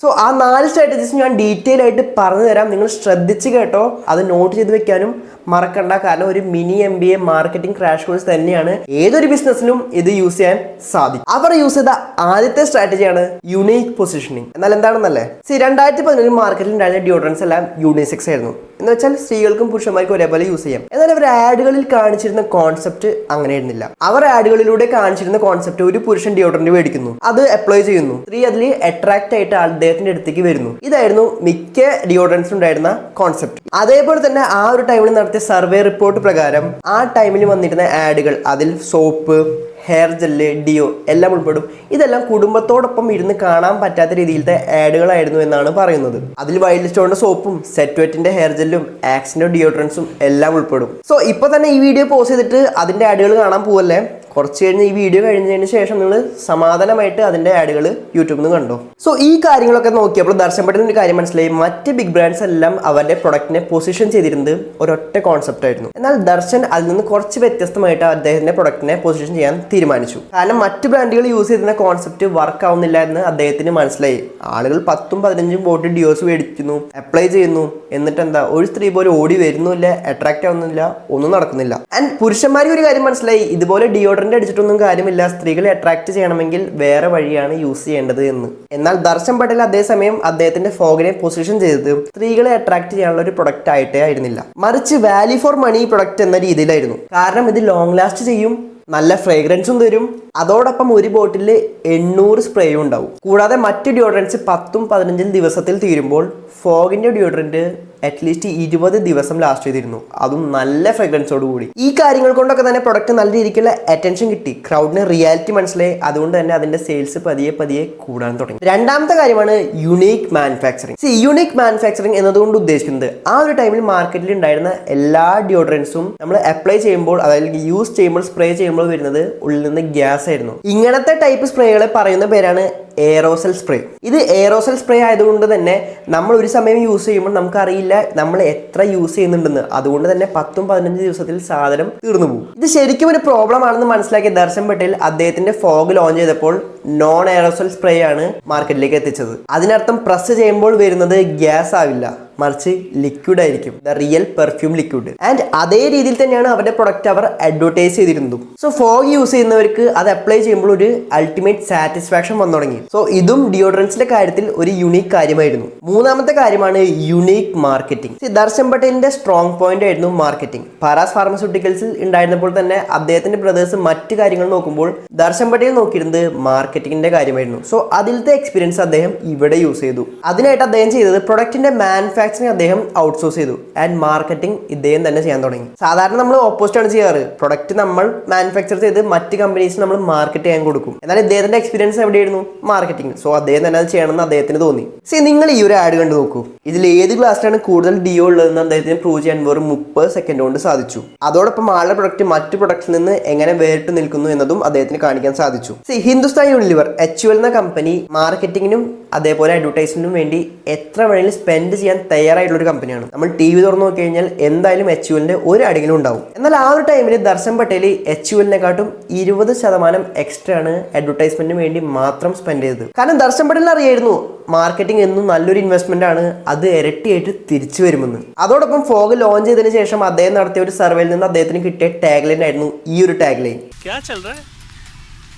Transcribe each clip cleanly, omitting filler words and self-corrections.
So ആ 4 strategies ഞാൻ detail ആയിട്ട് പറഞ്ഞു തരാം. നിങ്ങൾ ശ്രദ്ധിച്ച് കേട്ടോ, അത് നോട്ട് ചെയ്ത് വെക്കാനും മറക്കണ്ട. കാരണം ഒരു mini MBA marketing crash course തന്നെയാണ്. ഏതൊരു ബിസിനസ്സിലും ഇത് യൂസ് ചെയ്യാൻ സാധിക്കും. അവർ യൂസ് ചെയ്ത ആദ്യത്തെ സ്ട്രാറ്റജിയാണ് യൂണീക്ക് പൊസിഷനിങ്. എന്നാൽ എന്താണെന്നല്ലേ, 2017 മാർക്കറ്റിൽ ഉണ്ടായിരുന്ന ഡിയോഡ്രൻസ് എല്ലാം യൂണിസെക്സ് ആയിരുന്നു. എന്ന് വെച്ചാൽ സ്ത്രീകൾക്കും പുരുഷന്മാർക്കും ഒരേപോലെ യൂസ് ചെയ്യാം. എന്നാൽ അവർ ആഡുകളിൽ കാണിച്ചിരുന്ന കോൺസെപ്റ്റ് അങ്ങനെയായിരുന്നില്ല. അവർ ആഡുകളിലൂടെ കാണിച്ചിരുന്ന കോൺസെപ്റ്റ്, ഒരു പുരുഷൻ ഡിയോഡ്രന്റ് മേടിക്കുന്നു, അത് അപ്ലൈ ചെയ്യുന്നു, സ്ത്രീ അതിൽ അട്രാക്ട് ആയിട്ട് അദ്ദേഹത്തിന്റെ അടുത്തേക്ക് വരുന്നു. ഇതായിരുന്നു മിക്ക ഡിയോഡ്രൻസിനും ഉണ്ടായിരുന്ന കോൺസെപ്റ്റ്. അതേപോലെ തന്നെ ആ ഒരു ടൈമിൽ നടത്തിയ സർവേ റിപ്പോർട്ട് പ്രകാരം ആ ടൈമിൽ വന്നിരുന്ന ആഡുകൾ, അതിൽ സോപ്പ്, ഹെയർ ജെല്ല്, ഡിയോ എല്ലാം ഉൾപ്പെടും. ഇതെല്ലാം കുടുംബത്തോടൊപ്പം ഇരുന്ന് കാണാൻ പറ്റാത്ത രീതിയിലത്തെ ആഡുകളായിരുന്നു എന്നാണ് പറയുന്നത്. അതിൽ വൈൽഡ് സ്റ്റോണിന്റെ സോപ്പും സെറ്റ്വെറ്റിന്റെ ഹെയർ ജെല്ലും ആക്സിന്റെ ഡിയോഡ്രൻസും എല്ലാം ഉൾപ്പെടും. സോ ഇപ്പൊ തന്നെ ഈ വീഡിയോ പോസ്റ്റ് ചെയ്തിട്ട് അതിന്റെ ആഡുകൾ കാണാൻ പോവല്ലേ. കുറച്ച് കഴിഞ്ഞ് ഈ വീഡിയോ കഴിഞ്ഞതിന് ശേഷം നിങ്ങൾ സമാധാനമായിട്ട് അതിന്റെ ആഡുകൾ യൂട്യൂബിൽ നിന്ന് കണ്ടോ. സോ ഈ കാര്യങ്ങളൊക്കെ നോക്കിയപ്പോൾ ദർശൻ പട്ടേലിന് ഒരു കാര്യം മനസ്സിലായി. മറ്റ് ബിഗ് ബ്രാൻഡ്സ് എല്ലാം അവരുടെ പ്രൊഡക്റ്റിനെ പൊസിഷൻ ചെയ്തിരുന്നത് ഒരൊറ്റ കോൺസെപ്റ്റ് ആയിരുന്നു. എന്നാൽ ദർശൻ അതിൽ നിന്ന് കുറച്ച് വ്യത്യസ്തമായിട്ട് അദ്ദേഹത്തിന്റെ പ്രൊഡക്റ്റിനെ പൊസിഷൻ ചെയ്യാൻ തീരുമാനിച്ചു. കാരണം മറ്റ് ബ്രാൻഡുകൾ യൂസ് ചെയ്തിരുന്ന കോൺസെപ്റ്റ് വർക്ക് ആവുന്നില്ല എന്ന് അദ്ദേഹത്തിന് മനസ്സിലായി. ആളുകൾ 10ഉം 15ഉം ബോട്ടിൽ ഡിയോസ് മേടിക്കുന്നു, അപ്ലൈ ചെയ്യുന്നു, എന്നിട്ട് എന്താ ഒരു സ്ത്രീ പോലും ഓടി വരുന്നില്ല, അട്രാക്ട് ആവുന്നില്ല, ഒന്നും നടക്കുന്നില്ല. ആൻഡ് പുരുഷന്മാർക്ക് ഒരു കാര്യം മനസ്സിലായി, ഇതുപോലെ ഡിയോഡ്രന്റ് അടിച്ചിട്ടൊന്നും കാര്യമില്ല, സ്ത്രീകളെ അട്രാക്ട് ചെയ്യണമെങ്കിൽ വേറെ വഴിയാണ് യൂസ് ചെയ്യേണ്ടത് എന്ന്. എന്നാൽ ദർശൻ പട്ടേൽ അതേസമയം അദ്ദേഹത്തിന്റെ ഫോഗിനെ പൊസിഷൻ ചെയ്തത് സ്ത്രീകളെ അട്രാക്ട് ചെയ്യാനുള്ള ഒരു പ്രൊഡക്റ്റ് ആയിട്ടേ ആയിരുന്നില്ല, മറിച്ച് വാല്യൂ ഫോർ മണി പ്രൊഡക്റ്റ് എന്ന രീതിയിലായിരുന്നു. കാരണം ഇത് ലോങ് ലാസ്റ്റ് ചെയ്യും, നല്ല ഫ്രേഗ്രൻസും തരും, അതോടൊപ്പം ഒരു ബോട്ടിൽ 800 സ്പ്രേയും ഉണ്ടാവും. കൂടാതെ മറ്റ് ഡിയോഡ്രൻസ് 10ഉം 15ഉം ദിവസത്തിൽ തീരുമ്പോൾ ഫോഗിന്റെ ഡിയോഡ്രന്റ് അറ്റ്ലീസ്റ്റ് 20 ദിവസം ലാസ്റ്റ് ചെയ്തിരുന്നു, അതും നല്ല ഫ്രേഗ്രൻസോട് കൂടി. ഈ കാര്യങ്ങൾ കൊണ്ടൊക്കെ തന്നെ പ്രൊഡക്റ്റ് നല്ല രീതിക്കുള്ള അറ്റൻഷൻ കിട്ടി, ക്രൗഡിന് റിയാലിറ്റി മനസ്സിലായി. അതുകൊണ്ട് തന്നെ അതിന്റെ സെയിൽസ് പതിയെ പതിയെ കൂടാൻ തുടങ്ങി. രണ്ടാമത്തെ കാര്യമാണ് യുണീക്ക് മാനുഫാക്ചറിങ്. യുണീക്ക് മാനുഫാക്ചറിങ് എന്നതുകൊണ്ട് ഉദ്ദേശിക്കുന്നത് ആ ഒരു ടൈമിൽ മാർക്കറ്റിൽ ഉണ്ടായിരുന്ന എല്ലാ ഡിയോഡ്രൻസും നമ്മൾ അപ്ലൈ ചെയ്യുമ്പോൾ, അതായത് യൂസ് ചെയ്യുമ്പോൾ, സ്പ്രേ ചെയ്യുമ്പോൾ വരുന്നത് ഉള്ളിൽ നിന്ന് ഗ്യാസ് ആയിരുന്നു. ഇങ്ങനത്തെ ടൈപ്പ് സ്പ്രേകളെ പറയുന്ന പേരാണ് എയറോസൽ സ്പ്രേ. ഇത് എയറോസൽ സ്പ്രേ ആയതുകൊണ്ട് തന്നെ നമ്മൾ ഒരു സമയം യൂസ് ചെയ്യുമ്പോൾ നമുക്കറിയില്ല നമ്മൾ എത്ര യൂസ് ചെയ്യുന്നുണ്ടെന്ന്. അതുകൊണ്ട് തന്നെ 10ഉം 15 ദിവസത്തിൽ സാധനം തീർന്നു പോകും. ഇത് ശരിക്കും ഒരു പ്രോബ്ലം ആണെന്ന് മനസ്സിലാക്കിയ ദർശൻ പട്ടേൽ അദ്ദേഹത്തിന്റെ ഫോഗ് ലോഞ്ച് ചെയ്തപ്പോൾ നോൺ എയറോസൽ സ്പ്രേ ആണ് മാർക്കറ്റിലേക്ക് എത്തിച്ചത്. അതിനർത്ഥം പ്രസ് ചെയ്യുമ്പോൾ വരുന്നത് ഗ്യാസ് ആവില്ല, മറിച്ച് ലിക്വിഡ് ആയിരിക്കും, the real perfume liquid. And അതേ രീതിയിൽ തന്നെയാണ് അവരുടെ പ്രൊഡക്റ്റ് അവർ അഡ്വർടൈസ് ചെയ്തിരുന്നതും. സോ ഫോഗ് യൂസ് ചെയ്യുന്നവർക്ക് അത് അപ്ലൈ ചെയ്യുമ്പോൾ ഒരു അൾട്ടിമേറ്റ് സാറ്റിസ്ഫാക്ഷൻ വന്നു തുടങ്ങി. സോ ഇതും ഡിയോഡ്രൻസിന്റെ കാര്യത്തിൽ ഒരു യുണീക്ക് കാര്യമായിരുന്നു. മൂന്നാമത്തെ കാര്യമാണ് യുണീക്ക് മാർക്കറ്റിംഗ്. ദർശൻ പട്ടേലിന്റെ സ്ട്രോങ് പോയിന്റ് ആയിരുന്നു മാർക്കറ്റിംഗ്. പാരാസ് ഫാർമസ്യൂട്ടിക്കൽസിൽ ഉണ്ടായിരുന്നപ്പോൾ തന്നെ അദ്ദേഹത്തിന്റെ ബ്രദേഴ്സ് മറ്റു കാര്യങ്ങൾ നോക്കുമ്പോൾ ദർശൻ പട്ടേൽ നോക്കിയിരുന്നത് മാർക്കറ്റിംഗിന്റെ കാര്യമായിരുന്നു. സോ അതിലത്തെ എക്സ്പീരിയൻസ് അദ്ദേഹം ഇവിടെ യൂസ് ചെയ്തു. അതിനായിട്ട് അദ്ദേഹം ചെയ്തത് പ്രൊഡക്റ്റിന്റെ മാനുഫാക്ചറിംഗ് അദ്ദേഹം ഔട്ട്സോഴ്സ് ചെയ്തു ആൻഡ് മാർക്കറ്റിംഗ് ഇദ്ദേഹം തന്നെ ചെയ്യാൻ തുടങ്ങി. സാധാരണ നമ്മൾ ഓപ്പോസിറ്റ് ആണ് ചെയ്യാറ്, പ്രൊഡക്റ്റ് നമ്മൾ മാനുഫാക്ചർ ചെയ്ത് മറ്റ് കമ്പനീസിന് നമ്മൾ മാർക്കറ്റ് ചെയ്യാൻ കൊടുക്കും. എന്നാൽ ഇദ്ദേഹത്തിന്റെ എക്സ്പീരിയൻസ് എവിടെയായിരുന്നു? മാർക്കറ്റിംഗ്. സോ അദ്ദേഹം തന്നെ അത് ചെയ്യണമെന്ന് അദ്ദേഹത്തിന് തോന്നി. നിങ്ങൾ ഈ ഒരു ആഡ് കണ്ടു നോക്കൂ. ഇതിൽ ഏത് ഗ്ലാസ്സിലാണ് കൂടുതൽ ഡിയോ ഉള്ളതെന്ന് അദ്ദേഹത്തിന് പ്രൂവ് ചെയ്യാൻ വെറും 30 സെക്കൻഡ് കൊണ്ട് സാധിച്ചു. അതോടൊപ്പം ആളുടെ പ്രൊഡക്റ്റ് മറ്റു പ്രൊഡക്റ്റിൽ നിന്ന് എങ്ങനെ വേറിട്ട് നിൽക്കുന്നു എന്നതും അദ്ദേഹത്തിന് കാണിക്കാൻ സാധിച്ചു. ഹിന്ദുസ്ഥാൻ യൂണിലിവർ HUL എന്ന കമ്പനി മാർക്കറ്റിംഗിനും അതേപോലെ അഡ്വർടൈസ്മെന്റിനും വേണ്ടി എത്ര വേണമെങ്കിലും സ്പെൻഡ് ചെയ്യാൻ തയ്യാറായിട്ടുള്ള ഒരു കമ്പനിയാണ്. നമ്മൾ TV തുറന്നു നോക്കി കഴിഞ്ഞാൽ എന്തായാലും HULന്റെ ഒരു അടിയിലും ഉണ്ടാവും. എന്നാൽ ആ ഒരു ടൈമിൽ ദർശൻ പട്ടേൽ HULനെക്കാട്ടും 20% എക്സ്ട്രാ ആണ് അഡ്വർടൈസ്മെന്റിന് വേണ്ടി മാത്രം സ്പെൻഡ് ചെയ്തത്. കാരണം ദർശൻ പട്ടേലിന് അറിയായിരുന്നു മാർക്കറ്റിംഗ് എന്നും നല്ലൊരു ഇൻവെസ്റ്റ്മെന്റ് ആണ്, അത് ഇരട്ടിയായിട്ട് തിരിച്ചു വരുമെന്ന്. അതോടൊപ്പം ഫോഗ് ലോഞ്ച് ചെയ്തതിനു ശേഷം അദ്ദേഹം നടത്തിയ ഒരു സർവേയിൽ നിന്ന് അദ്ദേഹത്തിന് കിട്ടിയ ടാഗ് ലൈൻ ആയിരുന്നു ഈ ഒരു ടാഗ് ലൈൻ.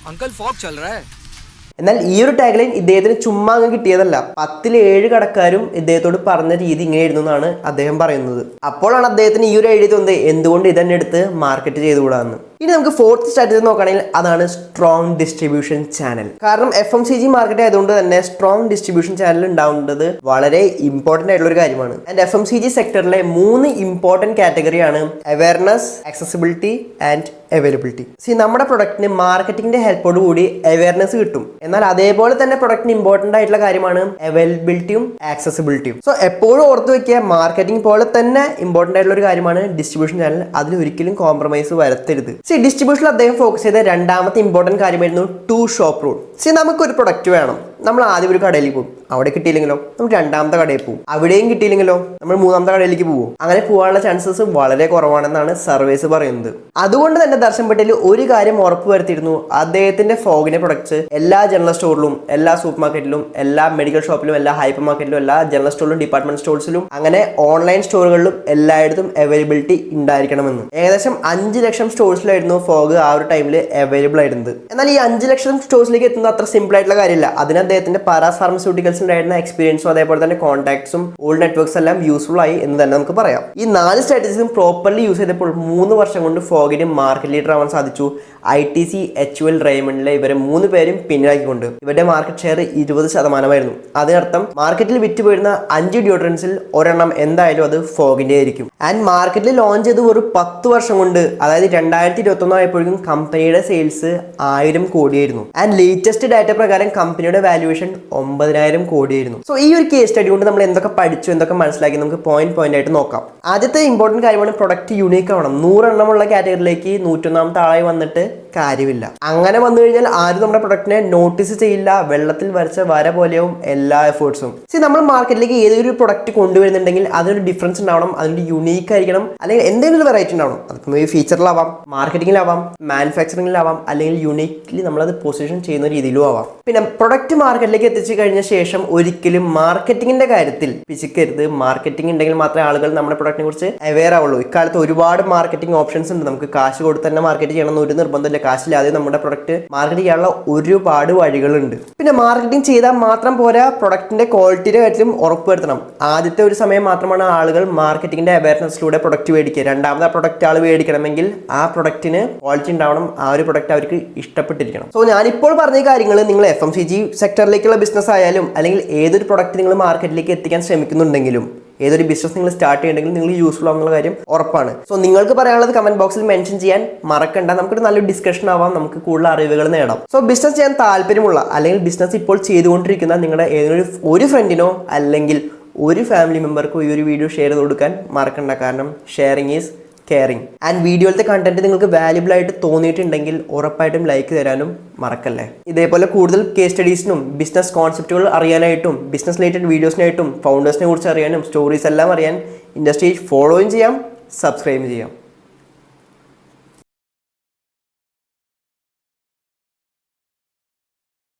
എന്നാൽ ഈ ഒരു ടാഗ് ലൈൻ ഇദ്ദേഹത്തിന് ചുമ്മാ അങ്ങ് കിട്ടിയതല്ല. 10ൽ 7 കടക്കാരും ഇദ്ദേഹത്തോട് പറഞ്ഞ രീതി ഇങ്ങനെയായിരുന്നു എന്നാണ് അദ്ദേഹം പറയുന്നത്. അപ്പോഴാണ് അദ്ദേഹത്തിന് ഈ ഒരു ഐഡിയ തോന്നുന്നത് എന്തുകൊണ്ട് ഇതന്നെ എടുത്ത് മാർക്കറ്റ് ചെയ്തുകൂടാന്ന്. ഇനി നമുക്ക് ഫോർത്ത് സ്ട്രാറ്റജി നോക്കുകയാണെങ്കിൽ അതാണ് സ്ട്രോങ് ഡിസ്ട്രിബ്യൂഷൻ ചാനൽ. കാരണം FMCG മാർക്കറ്റ് ആയതുകൊണ്ട് തന്നെ സ്ട്രോങ് ഡിസ്ട്രിബ്യൂഷൻ ചാനൽ ഉണ്ടാവുന്നത് വളരെ ഇമ്പോർട്ടന്റ് ആയിട്ടുള്ള ഒരു കാര്യമാണ്. ആൻഡ് FMCG സെക്ടറിലെ 3 ഇമ്പോർട്ടന്റ് കാറ്റഗറിയാണ് അവയർനെസ്, ആക്സസിബിലിറ്റി ആൻഡ് അവൈലബിലിറ്റി. നമ്മുടെ പ്രൊഡക്റ്റിന് മാർക്കറ്റിംഗിന്റെ ഹെൽപ്പോട് കൂടി അവയർനെസ് കിട്ടും. എന്നാൽ അതേപോലെ തന്നെ പ്രൊഡക്റ്റിന് ഇമ്പോർട്ടന്റ് ആയിട്ടുള്ള കാര്യമാണ് അവൈലബിലിറ്റിയും ആക്സസിബിലിറ്റിയും. സോ എപ്പോഴും ഓർത്ത് വെക്കുക, മാർക്കറ്റിംഗ് പോലെ തന്നെ ഇമ്പോർട്ടന്റ് ആയിട്ടുള്ള ഒരു കാര്യമാണ് ഡിസ്ട്രിബ്യൂഷൻ ചാനൽ. അതിൽ ഒരിക്കലും കോംപ്രമൈസ് വരുത്തരുത്. ഡിസ്ട്രിബ്യൂഷനിൽ അദ്ദേഹം ഫോക്കസ് ചെയ്ത രണ്ടാമത്തെ ഇമ്പോർട്ടന്റ് കാര്യമായിരുന്നു 2 ഷോപ്പ് റൂൾ. നമുക്കൊരു പ്രൊഡക്റ്റ് വേണം, നമ്മൾ ആദ്യം ഒരു കടയിലേക്ക് പോകും, അവിടെ കിട്ടിയില്ലെങ്കിലോ നമ്മൾ രണ്ടാമത്തെ കടയിൽ പോകും, അവിടെയും കിട്ടിയില്ലെങ്കിലോ നമ്മൾ മൂന്നാമത്തെ കടയിലേക്ക് പോകും. അങ്ങനെ പോകാനുള്ള ചാൻസസ് വളരെ കുറവാണെന്നാണ് സർവേസ് പറയുന്നത്. അതുകൊണ്ട് തന്നെ ദർശൻ പട്ടേൽ ഒരു കാര്യം ഉറപ്പ് വരുത്തിയിരുന്നു, അദ്ദേഹത്തിന്റെ ഫോഗിന്റെ പ്രൊഡക്ട്സ് എല്ലാ ജനറൽ സ്റ്റോറിലും, എല്ലാ സൂപ്പർ മാർക്കറ്റിലും, എല്ലാ മെഡിക്കൽ ഷോപ്പിലും, എല്ലാ ഹൈപ്പർ മാർക്കറ്റിലും, എല്ലാ ജനറൽ സ്റ്റോറിലും, ഡിപ്പാർട്ട്മെന്റ് സ്റ്റോഴ്സിലും, അങ്ങനെ ഓൺലൈൻ സ്റ്റോറുകളിലും എല്ലായിടത്തും അവൈലബിലിറ്റി ഉണ്ടായിരിക്കണമെന്ന്. ഏകദേശം 5 ലക്ഷം സ്റ്റോഴ്സിലായിരുന്നു ഫോഗ് ആ ഒരു ടൈമിൽ അവൈലബിൾ ആയിരുന്നത്. എന്നാൽ ഈ 5 ലക്ഷം സ്റ്റോഴ്സിലേക്ക് എത്തുന്ന അത്ര സിമ്പിൾ ആയിട്ടുള്ള കാര്യമില്ല. അതിന് അദ്ദേഹത്തിന്റെ പാരാസ് ഫാർമസ്യൂട്ടിക്കൽസ് ഉണ്ടായിരുന്ന എക്സ്പീരിയൻസും അതേപോലെ തന്നെ കോൺടാക്ട്സും ഓൾഡ് നെറ്റ്വർക്ക്സ് എല്ലാം യൂസ്ഫുൾ ആയി എന്ന് തന്നെ നമുക്ക് പറയാം. ഈ 4 സ്ട്രാറ്റജീസും പ്രോപ്പർലി യൂസ് ചെയ്തപ്പോൾ 3 വർഷം കൊണ്ട് ഫോഗിന് മാർക്കറ്റ് ലീഡർ ആവാൻ സാധിച്ചു. ITC, HUL, റെയ്മണ്ടിലെ ഇവരെ 3 പേരും പിന്നിലാക്കിക്കൊണ്ട് ഇവരുടെ മാർക്കറ്റ് ഷെയർ 20% അതിനർത്ഥം മാർക്കറ്റിൽ വിറ്റുപോയിരുന്ന 5 ഡിയോഡ്രൻസിൽ ഒരെണ്ണം എന്തായാലും അത് ഫോഗിന്റെ ആയിരിക്കും. ആൻഡ് മാർക്കറ്റിൽ ലോഞ്ച് ചെയ്ത് ഒരു 10 വർഷം കൊണ്ട്, അതായത് 2021 ആയപ്പോഴേക്കും കമ്പനിയുടെ സെയിൽസ് 1000 കോടിയായിരുന്നു. ആൻഡ് ലേറ്റസ്റ്റ് ഡാറ്റ പ്രകാരം കമ്പനിയുടെ വാല്യുവേഷൻ 9000 കോടിയായിരുന്നു. സോ ഈ ഒരു കേസ് സ്റ്റഡി കൊണ്ട് നമ്മൾ എന്തൊക്കെ പഠിച്ചു, എന്തൊക്കെ മനസ്സിലാക്കി, നമുക്ക് പോയിന്റ് ആയിട്ട് നോക്കാം. ആദ്യത്തെ ഇമ്പോർട്ടന്റ് കാര്യമാണ് പ്രൊഡക്റ്റ് യൂണീക്ക് ആവണം. 100 എണ്ണമുള്ള കാറ്റഗറിയിലേക്ക് 101ാമത്തെ ആളായി വന്നിട്ട് കാര്യമില്ല. അങ്ങനെ വന്നു കഴിഞ്ഞാൽ ആരും നമ്മുടെ പ്രൊഡക്റ്റിനെ നോട്ടീസ് ചെയ്യില്ല. വെള്ളത്തിൽ വരച്ച വര പോലെയാവും എല്ലാ എഫേർട്സും. നമ്മൾ മാർക്കറ്റിലേക്ക് ഏതൊരു പ്രൊഡക്റ്റ് കൊണ്ടുവരുന്നുണ്ടെങ്കിൽ അതിനൊരു ഡിഫറൻസ് ഉണ്ടാവണം, അതിന്റെ യൂണീക്ക് ആയിരിക്കണം, അല്ലെങ്കിൽ എന്തെങ്കിലും ഒരു വെറൈറ്റി ഉണ്ടാവണം. അതിപ്പോൾ ഈ ഫീച്ചറിലാവാം, മാർക്കറ്റിംഗിലാവാം, മാനുഫാക്ചറിംഗിലാവാം, അല്ലെങ്കിൽ യൂണീക്ലി നമ്മളത് പൊസിഷൻ ചെയ്യുന്ന രീതിയിലും ആവാം. പിന്നെ പ്രൊഡക്റ്റ് മാർക്കറ്റിലേക്ക് എത്തിച്ചു കഴിഞ്ഞ ശേഷം ഒരിക്കലും മാർക്കറ്റിംഗിന്റെ കാര്യത്തിൽ പിശിക്കരുത്. മാർക്കറ്റിംഗ് ഉണ്ടെങ്കിൽ മാത്രമേ ആളുകൾ നമ്മുടെ പ്രൊഡക്റ്റിനെ കുറിച്ച് അവെയർ ആവുള്ളൂ. ഇക്കാലത്ത് ഒരുപാട് മാർക്കറ്റിംഗ് ഓപ്ഷൻസ് ഉണ്ട്. നമുക്ക് കാശ് കൊടുത്ത് തന്നെ മാർക്കറ്റ് ചെയ്യണമെന്ന് ഒരു നിർബന്ധമില്ല. കാശില്ലാതെ നമ്മുടെ പ്രൊഡക്റ്റ് മാർക്കറ്റ് ചെയ്യാനുള്ള ഒരുപാട് വഴികളുണ്ട്. പിന്നെ മാർക്കറ്റിംഗ് ചെയ്താൽ മാത്രം പോരാ, പ്രൊഡക്റ്റിന്റെ ക്വാളിറ്റിയുടെ കാര്യത്തിലും ഉറപ്പുവരുത്തണം. ആദ്യത്തെ ഒരു സമയം മാത്രമാണ് ആളുകൾ മാർക്കറ്റിംഗിന്റെ അവയർനെസ്സിലൂടെ പ്രൊഡക്റ്റ് മേടിക്കുക. രണ്ടാമത് ആ പ്രൊഡക്റ്റ് ആൾ മേടിക്കണമെങ്കിൽ ആ പ്രൊഡക്റ്റിന് ക്വാളിറ്റി ഉണ്ടാവണം, ആ ഒരു പ്രൊഡക്റ്റ് അവർക്ക് ഇഷ്ടപ്പെട്ടിരിക്കണം. സോ ഞാനിപ്പോൾ പറഞ്ഞ കാര്യങ്ങൾ നിങ്ങൾ FMCG സെക്ടറിലേക്കുള്ള ബിസിനസ് ആയാലും, അല്ലെങ്കിൽ ഏതൊരു പ്രൊഡക്റ്റ് നിങ്ങൾ മാർക്കറ്റിലേക്ക് എത്തിക്കാൻ ശ്രമിക്കുന്നുണ്ടെങ്കിലും, ഏതൊരു ബിസിനസ് നിങ്ങൾ സ്റ്റാർട്ട് ചെയ്യണമെങ്കിൽ നിങ്ങൾ യൂസ്ഫുൾ ആവുന്ന കാര്യം ഉറപ്പാണ്. സോ നിങ്ങൾക്ക് പറയാനുള്ളത് കമന്റ് ബോക്സിൽ മെൻഷൻ ചെയ്യാൻ മറക്കണ്ട. നമുക്കൊരു നല്ലൊരു ഡിസ്കഷൻ ആവാം, നമുക്ക് കൂടുതൽ അറിവുകൾ നേടാം. സോ ബിസിനസ് ചെയ്യാൻ താല്പര്യമുള്ള, അല്ലെങ്കിൽ ബിസിനസ് ഇപ്പോൾ ചെയ്തുകൊണ്ടിരിക്കുന്ന നിങ്ങളുടെ ഏതൊരു ഒരു ഫ്രണ്ടിനോ അല്ലെങ്കിൽ ഒരു ഫാമിലി മെമ്പർക്കോ ഈ ഒരു വീഡിയോ ഷെയർ ചെയ്ത് കൊടുക്കാൻ മറക്കണ്ട. കാരണം ഷെയറിങ് ഈസ് കെയറിങ്. ആൻഡ് വീഡിയോയിലത്തെ കണ്ടന്റ് നിങ്ങൾക്ക് വാല്യുബിൾ ആയിട്ട് തോന്നിയിട്ടുണ്ടെങ്കിൽ ഉറപ്പായിട്ടും ലൈക്ക് തരാനും മറക്കല്ലേ. ഇതേപോലെ കൂടുതൽ കേസ് സ്റ്റഡീസിനും ബിസിനസ് കോൺസെപ്റ്റുകൾ അറിയാനായിട്ടും ബിസിനസ് റിലേറ്റഡ് വീഡിയോസിനായിട്ടും ഫൗണ്ടേഴ്സിനെ കുറിച്ച് അറിയാനും സ്റ്റോറീസ് എല്ലാം അറിയാൻ ഇൻഡസ്ട്രി ഫോളോയും ചെയ്യാം, സബ്സ്ക്രൈബ് ചെയ്യാം.